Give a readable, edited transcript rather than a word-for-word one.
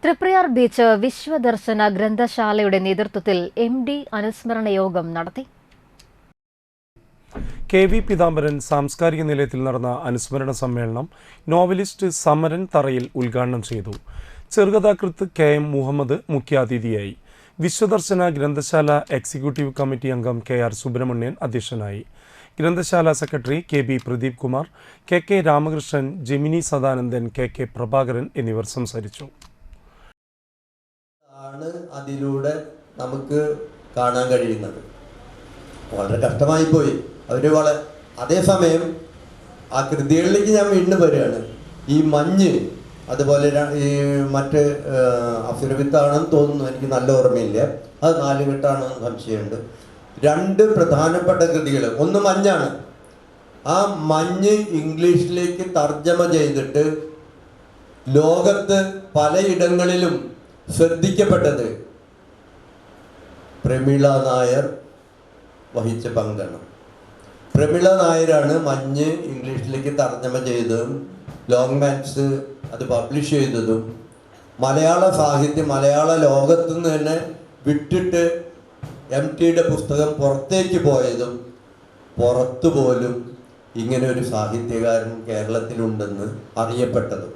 Triprayar beach വിശ്വദർശന ഗ്രന്ഥശാലയുടെ നേതൃത്വത്തിൽ MD അനുസ്മരണ യോഗം നടത്തി. KV പീതാംബരൻ സാംസ്കാരിക നിലയത്തിൽ നടന്ന അനുസ്മരണ സമ്മേളനം നോവലിസ്റ്റ് സമരൻ തറയിൽ ഉദ്ഘാടനം ചെയ്തു. ചെറുകഥാകൃത്ത് KM മുഹമ്മദ് മുഖ്യാതിഥിയായി. വിശ്വദർശന ഗ്രന്ഥശാല എക്സിക്യൂട്ടീവ് കമ്മിറ്റി അംഗം KR സുബ്രഹ്മണ്യൻ അധ്യക്ഷനായി. ഗ്രന്ഥശാല secretary KB Pradeep Kumar, KK Ramakrishnan, Gemini Sadanandan, KK Prabhakaran എന്നിവർ സംസാരിച്ചു. അതിലൂടെ നമുക്ക് കാണാൻ കഴിയുന്നത് വളരെ കഷ്ടമായി പോയി. അതേസമയം ആ കൃതികളിലേക്ക് ഞാൻ വീണ്ടും വരികയാണ്. ഈ മഞ്ഞ്, അതുപോലെ ഈ മറ്റ് അസുരവിത്താണെന്ന് തോന്നുന്നു, എനിക്ക് നല്ല ഓർമ്മയില്ല, അത് നാലുകെട്ടാണെന്ന് സംശയമുണ്ട്. രണ്ട് പ്രധാനപ്പെട്ട കൃതികൾ, ഒന്ന് മഞ്ഞാണ്. ആ മഞ്ഞ് ഇംഗ്ലീഷിലേക്ക് തർജ്ജമ ചെയ്തിട്ട് ലോകത്ത് പലയിടങ്ങളിലും ശ്രദ്ധിക്കപ്പെട്ടത് പ്രമീള നായർ വഹിച്ച പങ്കാണ്. പ്രമീള നായരാണ് മഞ്ഞ് ഇംഗ്ലീഷിലേക്ക് തർജ്ജമ ചെയ്തതും ലോങ് മാൻസ് അത് പബ്ലിഷ് ചെയ്തതും മലയാള സാഹിത്യം മലയാള ലോകത്തു നിന്ന് തന്നെ വിട്ടിട്ട് MTയുടെ പുസ്തകം പുറത്തേക്ക് പോയതും പുറത്തു പോലും ഇങ്ങനെ ഒരു സാഹിത്യകാരൻ കേരളത്തിലുണ്ടെന്ന് അറിയപ്പെട്ടതും.